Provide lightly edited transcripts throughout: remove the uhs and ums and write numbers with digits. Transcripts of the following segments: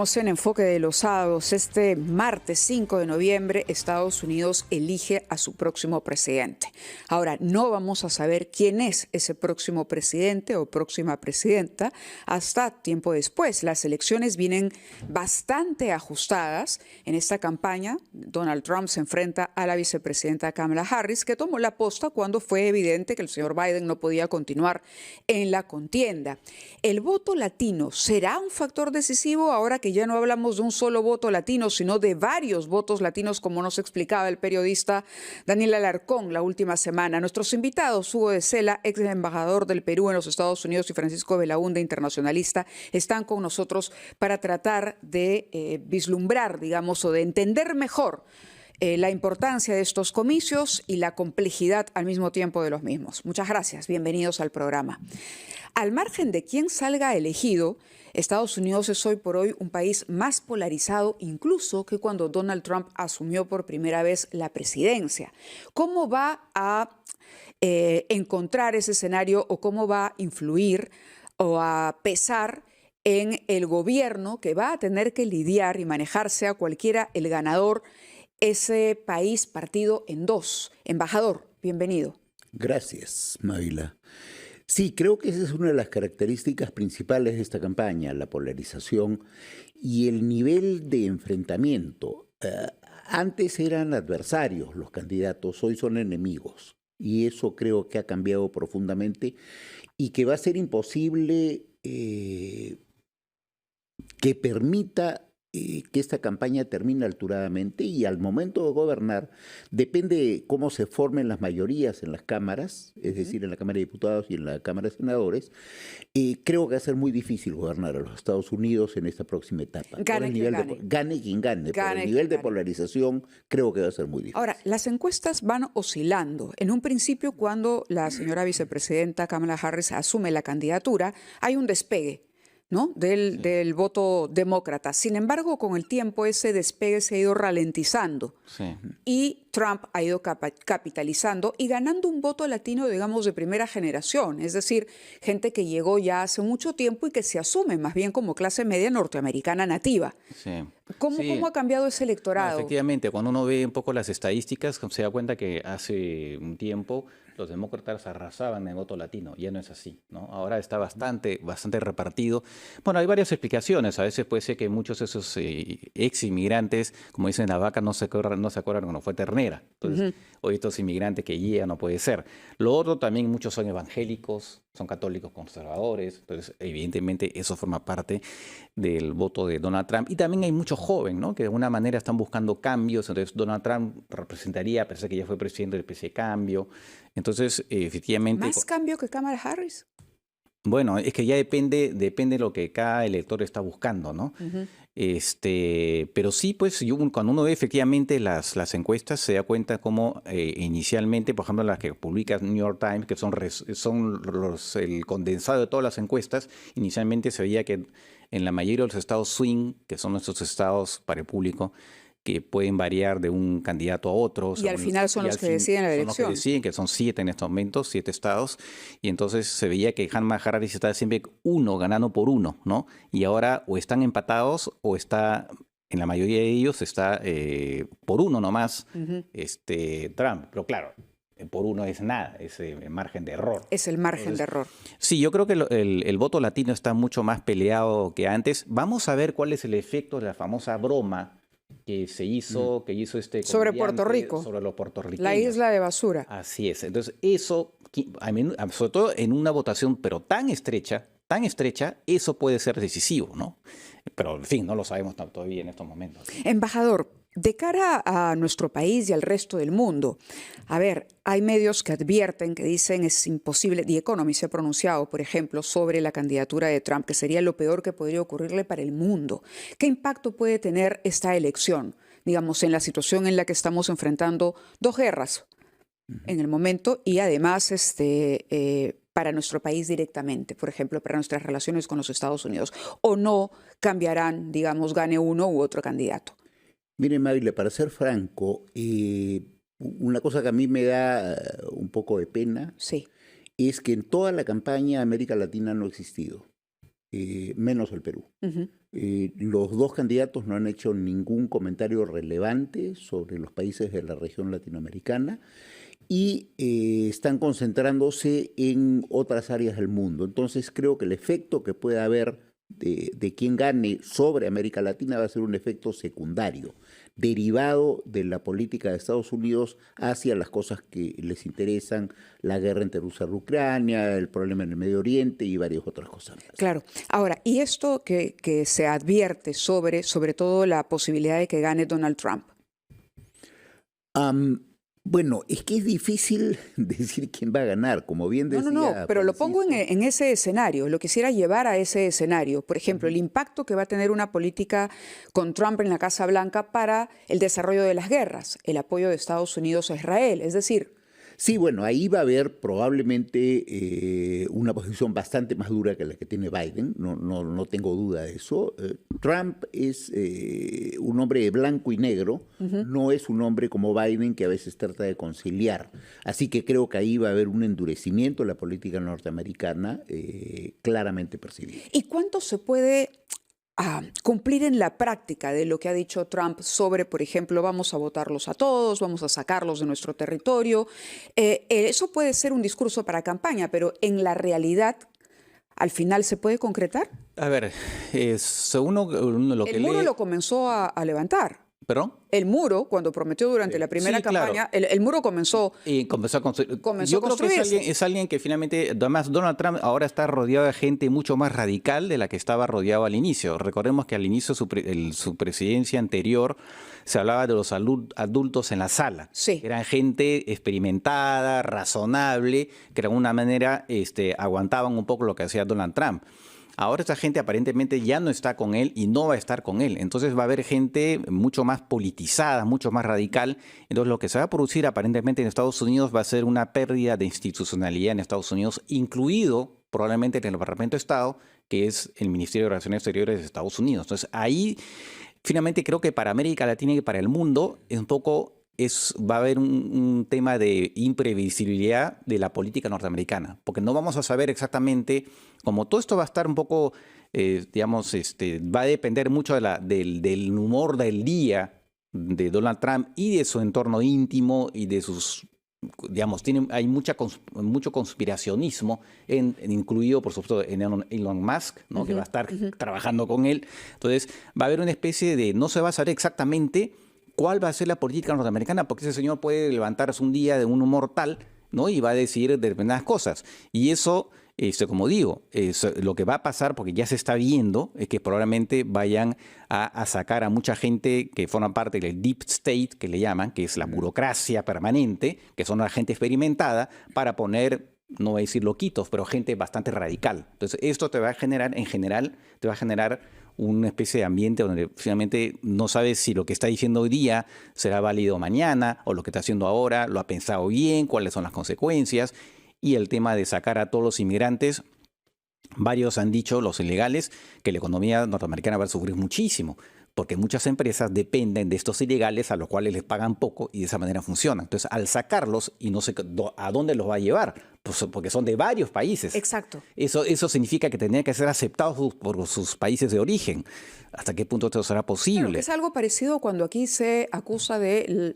En Enfoque de los Sábados, este martes 5 de noviembre, Estados Unidos elige a su próximo presidente. Ahora, no vamos a saber quién es ese próximo presidente o próxima presidenta hasta tiempo después. Las elecciones vienen bastante ajustadas. En esta campaña, Donald Trump se enfrenta a la vicepresidenta Kamala Harris, que tomó la posta cuando fue evidente que el señor Biden no podía continuar en la contienda. ¿El voto latino será un factor decisivo ahora que ya no hablamos de un solo voto latino, sino de varios votos latinos, como nos explicaba el periodista Daniel Alarcón la última semana? Nuestros invitados, Hugo de Sela, ex embajador del Perú en los Estados Unidos, y Francisco Belaúnde, internacionalista, están con nosotros para tratar de vislumbrar, digamos, o de entender mejor la importancia de estos comicios y la complejidad al mismo tiempo de los mismos. Muchas gracias, bienvenidos al programa. Al margen de quién salga elegido, Estados Unidos es hoy por hoy un país más polarizado incluso que cuando Donald Trump asumió por primera vez la presidencia. ¿Cómo va a encontrar ese escenario o cómo va a influir o a pesar en el gobierno que va a tener que lidiar y manejar, sea cualquiera el ganador, ese país partido en dos? Embajador, bienvenido. Gracias, Mávila. Sí, creo que esa es una de las características principales de esta campaña, la polarización y el nivel de enfrentamiento. Antes eran adversarios los candidatos, hoy son enemigos. Y eso creo que ha cambiado profundamente y que va a ser imposible que permita que esta campaña termine alturadamente, y al momento de gobernar depende de cómo se formen las mayorías en las cámaras, es decir, en la Cámara de Diputados y en la Cámara de Senadores. Creo que va a ser muy difícil gobernar a los Estados Unidos en esta próxima etapa. Gane quien gane. Gane quien gane, por el nivel de polarización creo que va a ser muy difícil. Ahora, las encuestas van oscilando. En un principio, cuando la señora vicepresidenta Kamala Harris asume la candidatura, hay un despegue, ¿no?, del voto demócrata. Sin embargo, con el tiempo ese despegue se ha ido ralentizando. Sí. Y Trump ha ido capitalizando y ganando un voto latino, digamos, de primera generación. Es decir, gente que llegó ya hace mucho tiempo y que se asume más bien como clase media norteamericana nativa. Sí. ¿Cómo ha cambiado ese electorado? No, efectivamente, cuando uno ve un poco las estadísticas, se da cuenta que hace un tiempo los demócratas arrasaban en el voto latino. Ya no es así, ¿no? Ahora está bastante repartido. Bueno, hay varias explicaciones. A veces puede ser que muchos de esos ex inmigrantes, como dicen la vaca, no se acuerdan cuando fue ternera. Entonces, hoy estos inmigrantes que llegan no puede ser. Lo otro, también muchos son evangélicos, son católicos conservadores. Entonces, evidentemente, eso forma parte del voto de Donald Trump. Y también hay muchos jóvenes, ¿no?, que de alguna manera están buscando cambios. Entonces, Donald Trump representaría, a pesar que ya fue presidente, una especie de cambio. Entonces, efectivamente... ¿Más cambio que Kamala Harris? Bueno, es que ya depende de lo que cada elector está buscando, ¿no? Pero sí, pues, cuando uno ve efectivamente las encuestas, se da cuenta cómo inicialmente, por ejemplo, las que publica New York Times, que son el condensado de todas las encuestas, inicialmente se veía que en la mayoría de los estados swing, que son nuestros estados para el público, que pueden variar de un candidato a otro. Y al final son los que deciden la elección. Son los que deciden, que son 7 en estos momentos, 7 estados. Y entonces se veía que Kamala Harris estaba siempre ganando por uno, ¿no? Y ahora o están empatados o está, en la mayoría de ellos, está por uno nomás Trump. Pero claro, por uno es nada, es el margen de error. Es el margen de error. Sí, yo creo que el voto latino está mucho más peleado que antes. Vamos a ver cuál es el efecto de la famosa broma que hizo sobre Puerto Rico, sobre los puertorriqueños, la isla de basura. Así es. Entonces eso, sobre todo en una votación pero tan estrecha, eso puede ser decisivo, ¿no? Pero en fin, no lo sabemos todavía en estos momentos. Embajador, de cara a nuestro país y al resto del mundo, a ver, hay medios que advierten, que dicen es imposible. The Economist se ha pronunciado, por ejemplo, sobre la candidatura de Trump, que sería lo peor que podría ocurrirle para el mundo. ¿Qué impacto puede tener esta elección, digamos, en la situación en la que estamos enfrentando dos guerras en el momento y además para nuestro país directamente, por ejemplo, para nuestras relaciones con los Estados Unidos? ¿O no cambiarán, digamos, gane uno u otro candidato? Mire, Mávila, para ser franco, una cosa que a mí me da un poco de pena es que en toda la campaña América Latina no ha existido, menos el Perú. Los dos candidatos no han hecho ningún comentario relevante sobre los países de la región latinoamericana y están concentrándose en otras áreas del mundo. Entonces creo que el efecto que puede haber de quien gane sobre América Latina va a ser un efecto secundario, derivado de la política de Estados Unidos hacia las cosas que les interesan, la guerra entre Rusia y Ucrania, el problema en el Medio Oriente y varias otras cosas más. Claro. Ahora, y esto que se advierte sobre todo la posibilidad de que gane Donald Trump. Bueno, es que es difícil decir quién va a ganar, como bien decía. No, pero lo pongo en ese escenario, lo quisiera llevar a ese escenario. Por ejemplo, el impacto que va a tener una política con Trump en la Casa Blanca para el desarrollo de las guerras, el apoyo de Estados Unidos a Israel, es decir... Sí, bueno, ahí va a haber probablemente una posición bastante más dura que la que tiene Biden, no tengo duda de eso. Trump es un hombre de blanco y negro, no es un hombre como Biden que a veces trata de conciliar. Así que creo que ahí va a haber un endurecimiento de la política norteamericana claramente percibido. ¿Y cuánto se puede cumplir en la práctica de lo que ha dicho Trump sobre, por ejemplo, vamos a votarlos a todos, vamos a sacarlos de nuestro territorio? Eso puede ser un discurso para campaña, pero en la realidad, ¿al final se puede concretar? A ver, según lo que El muro lee... lo comenzó a levantar. ¿Perdón? El muro, cuando prometió durante la primera campaña, claro. el muro comenzó... Y comenzó a construir. Yo creo que es alguien que finalmente, además Donald Trump ahora está rodeado de gente mucho más radical de la que estaba rodeado al inicio. Recordemos que al inicio de su presidencia anterior se hablaba de los adultos en la sala. Sí. Eran gente experimentada, razonable, que de alguna manera aguantaban un poco lo que hacía Donald Trump. Ahora esta gente aparentemente ya no está con él y no va a estar con él. Entonces va a haber gente mucho más politizada, mucho más radical. Entonces lo que se va a producir aparentemente en Estados Unidos va a ser una pérdida de institucionalidad en Estados Unidos, incluido probablemente en el Departamento de Estado, que es el Ministerio de Relaciones Exteriores de Estados Unidos. Entonces ahí finalmente creo que para América Latina y para el mundo es un poco... va a haber un tema de imprevisibilidad de la política norteamericana, porque no vamos a saber exactamente, como todo esto va a estar un poco, va a depender mucho del humor del día de Donald Trump y de su entorno íntimo y de sus, hay mucho conspiracionismo, incluido por supuesto en Elon Musk, ¿no? Que va a estar trabajando con él. Entonces va a haber una especie de, no se va a saber exactamente cuál va a ser la política norteamericana, porque ese señor puede levantarse un día de un humor tal, ¿no? Y va a decir determinadas cosas. Y eso, como digo, lo que va a pasar, porque ya se está viendo, es que probablemente vayan a sacar a mucha gente que forma parte del deep state, que le llaman, que es la burocracia permanente, que son la gente experimentada, para poner, no voy a decir loquitos, pero gente bastante radical. Entonces, esto te va a generar, en general, una especie de ambiente donde finalmente no sabes si lo que está diciendo hoy día será válido mañana o lo que está haciendo ahora lo ha pensado bien, cuáles son las consecuencias. Y el tema de sacar a todos los inmigrantes, varios han dicho, los ilegales, que la economía norteamericana va a sufrir muchísimo, porque muchas empresas dependen de estos ilegales a los cuales les pagan poco y de esa manera funcionan. Entonces, al sacarlos, y no sé a dónde los va a llevar, pues porque son de varios países. Exacto. Eso significa que tendrían que ser aceptados por sus países de origen. ¿Hasta qué punto esto será posible? Claro, es algo parecido cuando aquí se acusa de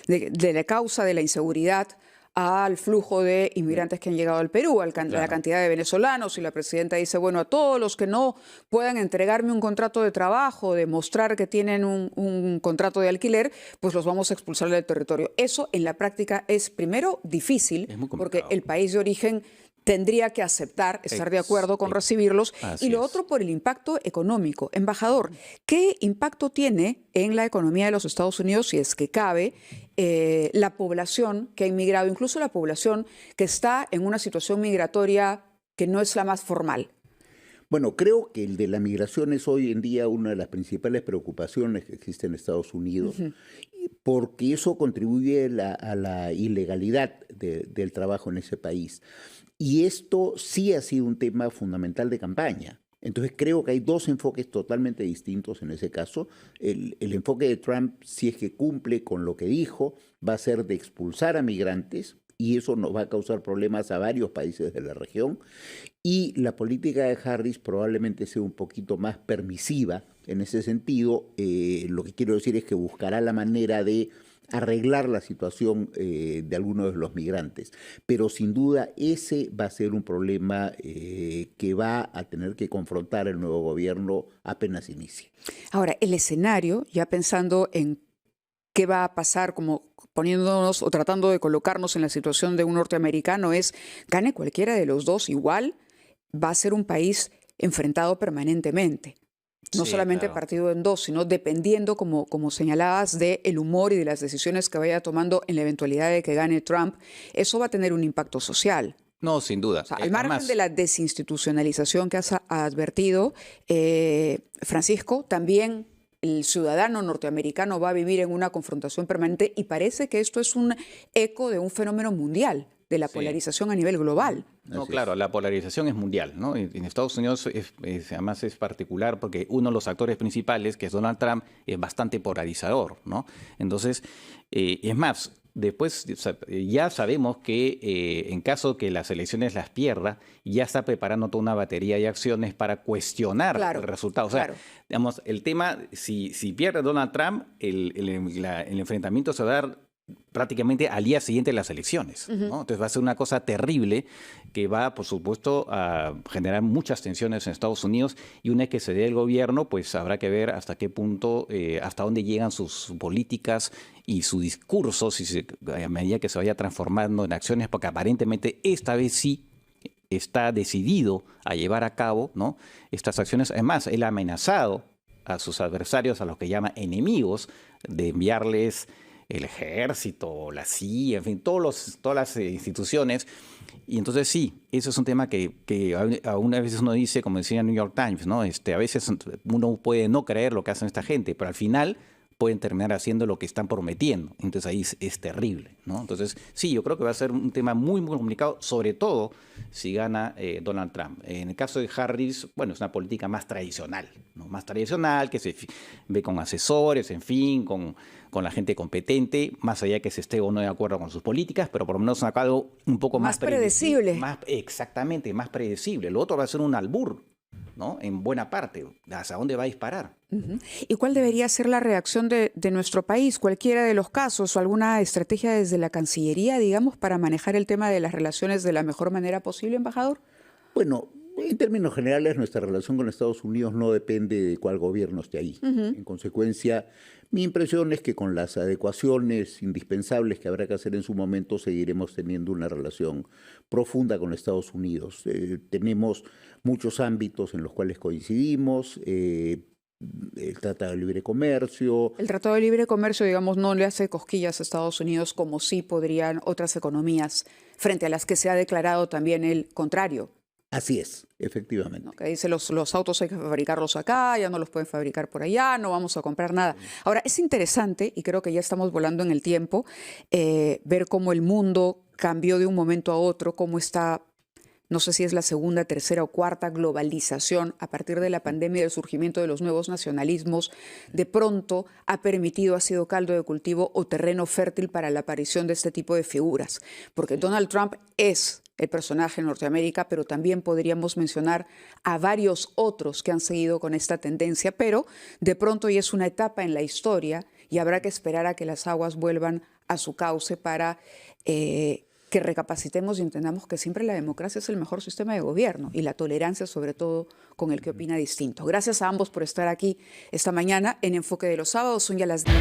la causa de la inseguridad al flujo de inmigrantes que han llegado al Perú, a la cantidad de venezolanos, y la presidenta dice, bueno, a todos los que no puedan entregarme un contrato de trabajo, demostrar que tienen un contrato de alquiler, pues los vamos a expulsar del territorio. Eso en la práctica es, primero, difícil, porque el país de origen tendría que aceptar, estar de acuerdo con recibirlos. Y lo otro por el impacto económico. Embajador, ¿qué impacto tiene en la economía de los Estados Unidos, si es que cabe, la población que ha inmigrado, incluso la población que está en una situación migratoria que no es la más formal? Bueno, creo que el de la migración es hoy en día una de las principales preocupaciones que existen en Estados Unidos, porque eso contribuye a la ilegalidad del trabajo en ese país. Y esto sí ha sido un tema fundamental de campaña. Entonces creo que hay dos enfoques totalmente distintos en ese caso. El enfoque de Trump, si es que cumple con lo que dijo, va a ser de expulsar a migrantes, y eso nos va a causar problemas a varios países de la región. Y la política de Harris probablemente sea un poquito más permisiva en ese sentido. Lo que quiero decir es que buscará la manera de arreglar la situación de algunos de los migrantes. Pero sin duda ese va a ser un problema que va a tener que confrontar el nuevo gobierno apenas inicie. Ahora, el escenario, ya pensando en qué va a pasar, como poniéndonos o tratando de colocarnos en la situación de un norteamericano, es gane cualquiera de los dos, igual va a ser un país enfrentado permanentemente. No Sí, solamente claro. partido en dos, sino dependiendo, como señalabas, del humor y de las decisiones que vaya tomando en la eventualidad de que gane Trump, eso va a tener un impacto social. No, sin duda. O sea, al margen Además, de la desinstitucionalización que has advertido, Francisco, también el ciudadano norteamericano va a vivir en una confrontación permanente y parece que esto es un eco de un fenómeno mundial, de la sí. polarización a nivel global. No, Así claro, es. la polarización es mundial, ¿no? En Estados Unidos además es particular porque uno de los actores principales, que es Donald Trump, es bastante polarizador, ¿no? Entonces, es más, después ya sabemos que en caso que las elecciones las pierda, ya está preparando toda una batería de acciones para cuestionar Claro, el resultado. O sea, claro. digamos, el tema, si pierde Donald Trump, el enfrentamiento se va a dar prácticamente al día siguiente de las elecciones, ¿no? Entonces va a ser una cosa terrible que va, por supuesto, a generar muchas tensiones en Estados Unidos y una vez que se dé el gobierno, pues habrá que ver hasta qué punto, hasta dónde llegan sus políticas y su discurso, a medida que se vaya transformando en acciones, porque aparentemente esta vez sí está decidido a llevar a cabo, ¿no?, estas acciones. Además, él ha amenazado a sus adversarios, a los que llama enemigos, de enviarles el ejército, la CIA, en fin, todas las instituciones. Y entonces sí, eso es un tema que a veces uno dice, como decía el New York Times, ¿no? A veces uno puede no creer lo que hacen esta gente, pero al final pueden terminar haciendo lo que están prometiendo. Entonces ahí es terrible, ¿no? Entonces sí, yo creo que va a ser un tema muy, muy complicado, sobre todo si gana Donald Trump. En el caso de Harris, bueno, es una política más tradicional, ¿no? Más tradicional, que se ve con asesores, en fin, con la gente competente, más allá de que se esté o no de acuerdo con sus políticas, pero por lo menos algo un poco Más predecible. Exactamente, más predecible. Lo otro va a ser un albur, ¿no? En buena parte, ¿hacia dónde va a disparar? ¿Y cuál debería ser la reacción de nuestro país, cualquiera de los casos, o alguna estrategia desde la Cancillería, digamos, para manejar el tema de las relaciones de la mejor manera posible, embajador? Bueno, en términos generales, nuestra relación con Estados Unidos no depende de cuál gobierno esté ahí. En consecuencia, mi impresión es que con las adecuaciones indispensables que habrá que hacer en su momento, seguiremos teniendo una relación profunda con Estados Unidos. Tenemos muchos ámbitos en los cuales coincidimos. El Tratado de Libre Comercio. El Tratado de Libre Comercio, digamos, no le hace cosquillas a Estados Unidos como sí podrían otras economías frente a las que se ha declarado también el contrario. Así es, efectivamente. ¿No? Que dice los autos hay que fabricarlos acá, ya no los pueden fabricar por allá, no vamos a comprar nada. Ahora, es interesante, y creo que ya estamos volando en el tiempo, ver cómo el mundo cambió de un momento a otro, cómo está, no sé si es la segunda, tercera o cuarta globalización a partir de la pandemia y del surgimiento de los nuevos nacionalismos, de pronto ha sido caldo de cultivo o terreno fértil para la aparición de este tipo de figuras. Porque Donald Trump es el personaje en Norteamérica, pero también podríamos mencionar a varios otros que han seguido con esta tendencia, pero de pronto ya es una etapa en la historia y habrá que esperar a que las aguas vuelvan a su cauce para que recapacitemos y entendamos que siempre la democracia es el mejor sistema de gobierno y la tolerancia sobre todo con el que opina distinto. Gracias a ambos por estar aquí esta mañana en Enfoque de los Sábados. Son ya las 10.